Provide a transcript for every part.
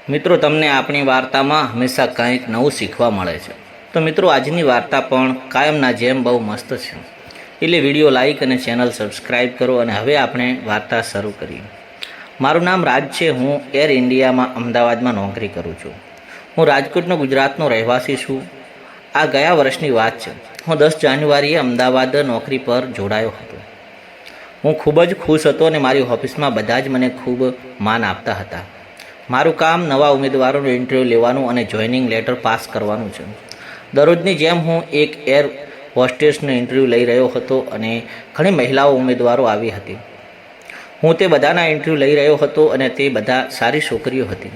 મિત્રો, તમને આપણી વાર્તામાં હંમેશા કંઈક નવું શીખવા મળે છે. તો મિત્રો, આજની વાર્તા પણ કાયમના જેમ બહુ મસ્ત છે. એટલે વિડીયો લાઈક અને ચેનલ સબસ્ક્રાઈબ કરો. અને હવે આપણે વાર્તા શરૂ કરીએ. મારું નામ રાજ છે. હું એર ઇન્ડિયામાં અમદાવાદમાં નોકરી કરું છું. હું રાજકોટનો ગુજરાતનો રહેવાસી છું. આ ગયા વર્ષની વાત છે. હું 10 જાન્યુઆરીએ અમદાવાદ નોકરી પર જોડાયો હતો. હું ખૂબ જ ખુશ હતો અને મારી ઓફિસમાં બધા જ મને ખૂબ માન આપતા હતા. મારું કામ નવા ઉમેદવારોનું ઇન્ટરવ્યૂ લેવાનું અને જોઈનિંગ લેટર પાસ કરવાનું છે. દરરોજની જેમ હું એક એર હોસ્ટેસનું ઇન્ટરવ્યૂ લઈ રહ્યો હતો અને ઘણી મહિલાઓ ઉમેદવારો આવી હતી. હું તે બધાના ઇન્ટરવ્યૂ લઈ રહ્યો હતો અને તે બધા સારી છોકરીઓ હતી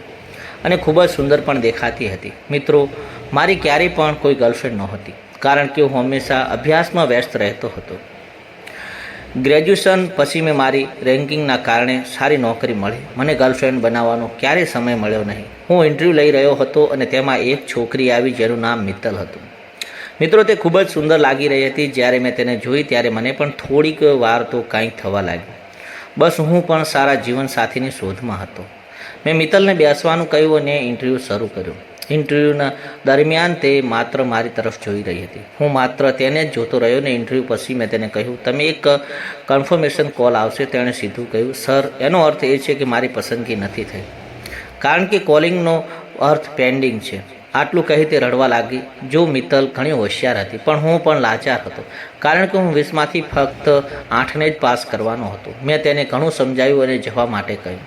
અને ખૂબ જ સુંદર પણ દેખાતી હતી. મિત્રો, મારી ક્યારેય પણ કોઈ ગર્લફ્રેન્ડ નહોતી, કારણ કે હું હંમેશા અભ્યાસમાં વ્યસ્ત રહેતો હતો. ગ્રેજ્યુએશન પછી મેં મારી રેન્કિંગના કારણે સારી નોકરી મળી. મને ગર્લફ્રેન્ડ બનાવવાનો ક્યારેય સમય મળ્યો નહીં. હું ઇન્ટરવ્યૂ લઈ રહ્યો હતો અને તેમાં એક છોકરી આવી જેનું નામ મિત્તલ હતું. મિત્રો, તે ખૂબ જ સુંદર લાગી રહી હતી. જ્યારે મેં તેને જોઈ ત્યારે મને પણ થોડીક વાર તો કંઈક થવા લાગ્યું. બસ હું પણ સારા જીવનસાથીની શોધમાં હતો. મેં મિત્તલને બેસવાનું કહ્યું અને ઇન્ટરવ્યૂ શરૂ કર્યું. ઇન્ટરવ્યૂના દરમિયાન તે માત્ર મારી તરફ જોઈ રહી હતી. હું માત્ર તેને જ જોતો રહ્યો ને ઇન્ટરવ્યૂ પછી મેં તેને કહ્યું, તમે એક કન્ફર્મેશન કોલ આવશે. તેણે સીધું કહ્યું, સર, એનો અર્થ એ છે કે મારી પસંદગી નથી થઈ, કારણ કે કોલિંગનો અર્થ પેન્ડિંગ છે. આટલું કહી તે રડવા લાગી. જો મિત્તલ ઘણી હોશિયાર હતી, પણ હું પણ લાચાર હતો, કારણ કે હું 20માંથી ફક્ત 8ને જ પાસ કરવાનો હતો. મેં તેને ઘણું સમજાવ્યું અને જવા માટે કહ્યું.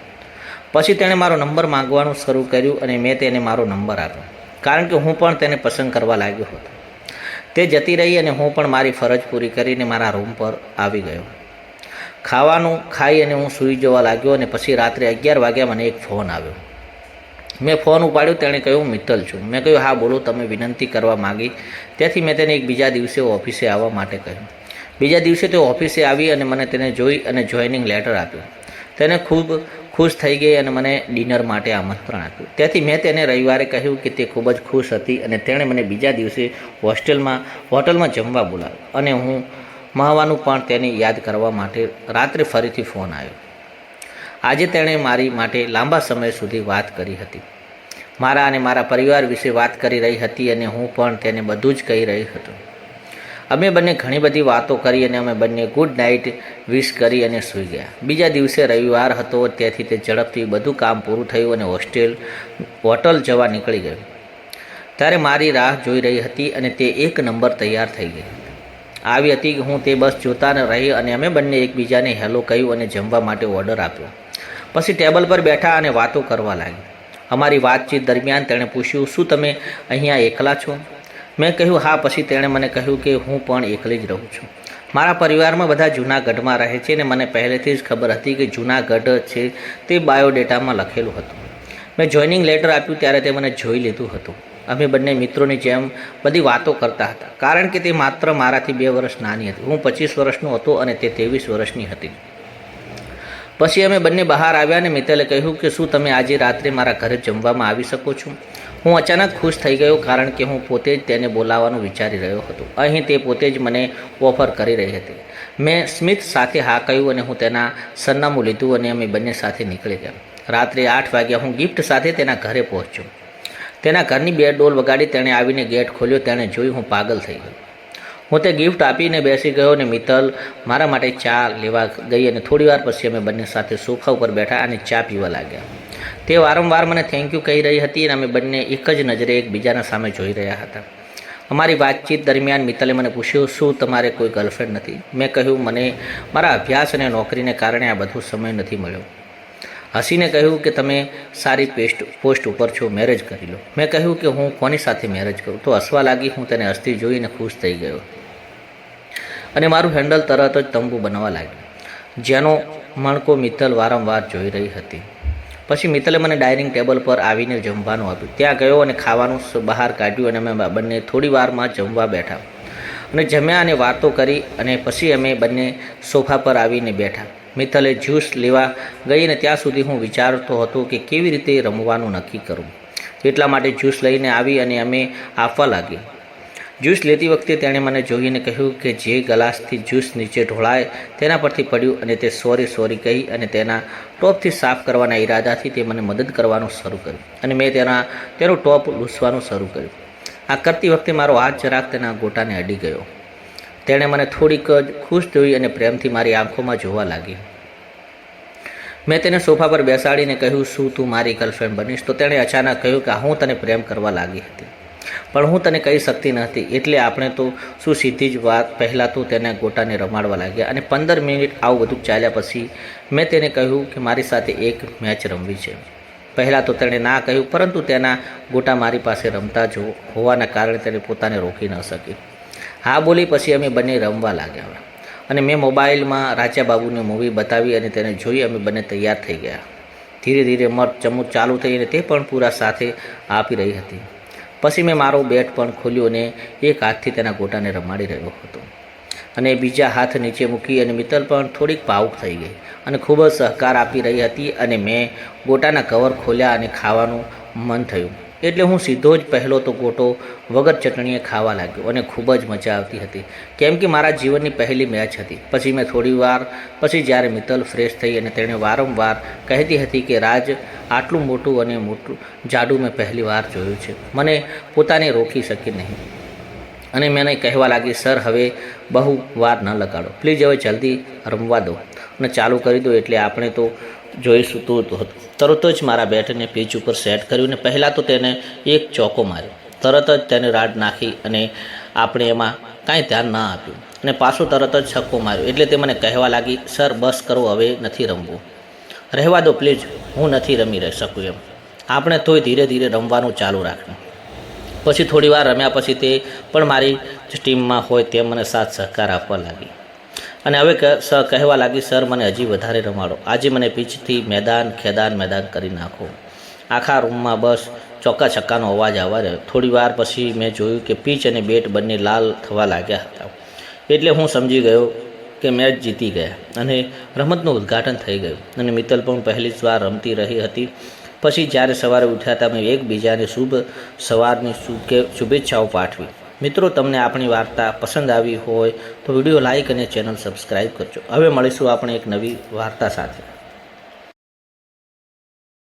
પછી તેણે મારો નંબર માંગવાનું શરૂ કર્યું અને મેં તેને મારો નંબર આપ્યો, કારણ કે હું પણ તેને પસંદ કરવા લાગ્યો હતો. તે જતી રહી અને હું પણ મારી ફરજ પૂરી કરીને મારા રૂમ પર આવી ગયો. ખાવાનું ખાઈ અને હું સૂઈ જવા લાગ્યો અને પછી રાત્રે 11 વાગ્યા મને એક ફોન આવ્યો. મેં ફોન ઉપાડ્યો. તેણે કહ્યું, મિત્તલ છું. મેં કહ્યું, હા બોલો. તમે વિનંતી કરવા માગી. તેથી મેં તેને બીજા દિવસે ઓફિસે આવવા માટે કહ્યું. બીજા દિવસે તે ઓફિસે આવી અને મને તેને જોઈ અને જોઈનિંગ લેટર આપ્યું. તેને ખૂબ ખુશ થઈ ગઈ અને મને ડિનર માટે આમંત્રણ આપ્યું. તેથી મેં તેને રવિવારે કહ્યું કે તે ખૂબ જ ખુશ હતી અને તેણે મને બીજા દિવસે હોટલમાં જમવા બોલાવ્યો અને હું મહાવાનું પણ તેને યાદ કરવા માટે રાત્રે ફરીથી ફોન આવ્યો. આજે તેણે મારી માટે લાંબા સમય સુધી વાત કરી હતી. મારા અને મારા પરિવાર વિશે વાત કરી રહી હતી અને હું પણ તેને બધું જ કહી રહી હતો. અમે બંને ઘણી બધી વાતો કરી અને અમે બંને ગુડ નાઇટ વિશ કરી અને સૂઈ ગયા. બીજા દિવસે રવિવાર હતો, તેથી તે ઝડપથી બધું કામ પૂરું થયું અને હોટલ જવા નીકળી ગયું. ત્યારે મારી રાહ જોઈ રહી હતી અને તે એક નંબર તૈયાર થઈ ગઈ આવી હતી. હું તે બસ જોતા ન રહી અને અમે બંને એકબીજાને હેલો કહ્યું અને જમવા માટે ઓર્ડર આપ્યો. પછી ટેબલ પર બેઠા અને વાતો કરવા લાગી. અમારી વાતચીત દરમિયાન તેણે પૂછ્યું, શું તમે અહીંયા એકલા છો? મેં કહ્યું, હા. પછી તેણે મને કહ્યું કે હું પણ એકલી જ રહું છું. મારા પરિવારમાં બધા જૂનાગઢમાં રહે છે અને મને પહેલેથી જ ખબર હતી કે જૂનાગઢ છે તે બાયોડેટામાં લખેલું હતું. મેં જોઈનિંગ લેટર આપ્યું ત્યારે તે મને જોઈ લીધું હતું. અમે બંને મિત્રોની જેમ બધી વાતો કરતા હતા, કારણ કે તે માત્ર મારાથી 2 વર્ષ નાની હતી. હું 25 વર્ષનો હતો અને તે 23 વર્ષની હતી. પછી અમે બંને બહાર આવ્યા અને મિત્તલે કહ્યું કે શું તમે આજે રાત્રે મારા ઘરે જમવામાં આવી શકો છો? હું અચાનક ખુશ થઈ ગયો, કારણ કે હું પોતે જ તેને બોલાવવાનું વિચારી રહ્યો હતો. અહીં તે પોતે જ મને ઓફર કરી રહી હતી. મેં સ્મિત સાથે હા કહ્યું અને હું તેના સરનામું લીધું અને અમે બંને સાથે નીકળી ગયા. રાત્રે 8 વાગ્યા હું ગિફ્ટ સાથે તેના ઘરે પહોંચ્યો. તેના ઘરની 2 ડોલ વગાડી. તેણે આવીને ગેટ ખોલ્યો. તેણે જોઈ હું પાગલ થઈ ગયો. હું તે ગિફ્ટ આપીને બેસી ગયો અને મિત્તલ મારા માટે ચા લેવા ગઈ અને થોડી વાર પછી અમે બંને સાથે સોફા ઉપર બેઠા અને ચા પીવા લાગ્યા. તે વારંવાર મને થેન્ક યુ કહી રહી હતી અને અમે બંને એક જ નજરે એકબીજાના સામે જોઈ રહ્યા હતા. અમારી વાતચીત દરમિયાન મિત્તલે મને પૂછ્યું, શું તમારે કોઈ ગર્લફ્રેન્ડ નથી? મેં કહ્યું, મને મારા અભ્યાસ અને નોકરીને કારણે આ બધો સમય નથી મળ્યો. હસીને કહ્યું કે તમે સારી પોસ્ટ ઉપર છો, મેરેજ કરી લો. મેં કહ્યું કે હું કોની સાથે મેરેજ કરું? તો હસવા લાગી. હું તેને હસતી જોઈને ખુશ થઈ ગયો અને મારું હેન્ડલ તરત જ તંબુ બનવા લાગ્યું, જેનો મણકો મિત્તલ વારંવાર જોઈ રહી હતી. પછી મિત્તલે મને ડાઇનિંગ ટેબલ પર આવીને જમવાનું આપ્યું. ત્યાં ગયો અને ખાવાનું બહાર કાઢ્યું અને અમે બંને થોડી વારમાં જમવા બેઠા અને જમ્યા અને વાતો કરી અને પછી અમે બંને સોફા પર આવીને બેઠા. મિત્તલે જ્યુસ લેવા ગઈ અને ત્યાં સુધી હું વિચારતો હતો કે કેવી રીતે રમવાનું નક્કી કરું. એટલા માટે જ્યુસ લઈને આવી અને અમે આપવા લાગી. જ્યુસ લેતી વખતે તેણે મને જોઈને કહ્યું કે જે ગ્લાસથી જ્યુસ નીચે ઢોળાય તેના પરથી પડ્યું અને તે સોરી કહી અને તેના ટોપથી સાફ કરવાના ઈરાદાથી તે મને મદદ કરવાનું શરૂ કર્યું અને મેં તેનું ટોપ લૂસવાનું શરૂ કર્યું. આ કરતી વખતે મારો હાથ જરાક તેના ગોટાને અડી ગયો. તેણે મને થોડીક જ ખુશ જોઈ અને પ્રેમથી મારી આંખોમાં જોવા લાગી. મેં તેને સોફા પર બેસાડીને કહ્યું, શું તું મારી ગર્લફ્રેન્ડ બનીશ? તો તેણે અચાનક કહ્યું કે હું તને પ્રેમ કરવા લાગી હતી, પણ હું તને કહી શકતી નહોતી. એટલે આપણે તો શું સીધી જ વાત પહેલાં તો તેને ગોટાને રમાડવા લાગ્યા અને 15 મિનિટ આવું બધું ચાલ્યા પછી મેં તેને કહ્યું કે મારી સાથે એક મેચ રમવી છે. પહેલાં તો તેણે ના કહ્યું, પરંતુ તેના ગોટા મારી પાસે રમતા જ હોવાના કારણે તેણે પોતાને રોકી ન શકી. હા બોલી પછી અમે બંને રમવા લાગ્યા અને મેં મોબાઈલમાં રાજા બાબુની મૂવી બતાવી અને તેને જોઈ અમે બંને તૈયાર થઈ ગયા. ધીરે ધીરે મર્દ ચમૂચ ચાલુ થઈ અને તે પણ પૂરા સાથે આપી રહી હતી. પછી મેં મારો બેટ પણ ખોલ્યો અને એક હાથથી તેના ગોટાને રમાડી રહ્યો હતો અને બીજા હાથ નીચે મૂકી અને મિત્તલ પણ થોડીક ભાવુક થઈ ગઈ અને ખૂબ જ સહકાર આપી રહી હતી અને મેં ગોટાના કવર ખોલ્યા અને ખાવાનું મન થયું એટલે હું સીધો જ પહેલો તો ગોટો વગર ચટણીએ ખાવા લાગ્યો અને ખૂબ જ મજા આવતી હતી, કેમ કે મારા જીવનની પહેલી મેચ હતી. પછી મેં થોડી વાર પછી જ્યારે મિત્તલ ફ્રેશ થઈ અને તેણે વારંવાર કહેતી હતી કે રાજ આટલું મોટું અને મોટું જાડું મેં પહેલી વાર જોયું છે, મને પોતાને રોકી શકી નહીં અને મને કહેવા લાગી, સર હવે બહુ વાર ન લગાડો, પ્લીઝ હવે જલ્દી રમવા દો અને ચાલુ કરી દો એટલે આપણે તો જોઈશું. તરત જ મારા બેટને પીચ ઉપર સેટ કર્યું અને પહેલાં તો તેને એક ચોકો માર્યો, તરત જ તેને રાડ નાખી અને આપણે એમાં કાંઈ ધ્યાન ના આપ્યું અને પાછો તરત જ છક્કો માર્યો. એટલે તે મને કહેવા લાગી, સર બસ કરો, હવે નથી રમવું, રહેવા દો પ્લીઝ, હું નથી રમી શકું એમ, આપણે તોય ધીરે ધીરે રમવાનું ચાલુ રાખ્યું. પછી થોડી વાર રમ્યા પછી તે પણ મારી જ ટીમમાં હોય તેમ મને સાથ સહકાર આપવા લાગી અને હવે કહેવા લાગી, સર મને હજી વધારે રમાડો, આજે મને પીચથી મેદાન કરી નાખો. આખા રૂમમાં બસ ચોક્કા છક્કાનો અવાજ આવવા રહ્યો. થોડી વાર પછી મેં જોયું કે પીચ અને બેટ બંને લાલ થવા લાગ્યા હતા. એટલે હું સમજી ગયો કે મેચ જીતી ગયા અને રમતનું ઉદ્ઘાટન થઈ ગયું અને મિત્તલ પણ પહેલી જ વાર રમતી રહી હતી. પછી જ્યારે સવારે ઉઠ્યા હતા મેં એકબીજાને શુભ સવારની શુભેચ્છાઓ પાઠવી. મિત્રો, તમને આપણી વાર્તા પસંદ આવી હોય તો વિડીયો લાઇક અને ચેનલ સબસ્ક્રાઈબ કરજો. હવે મળીશું આપણે એક નવી વાર્તા સાથે.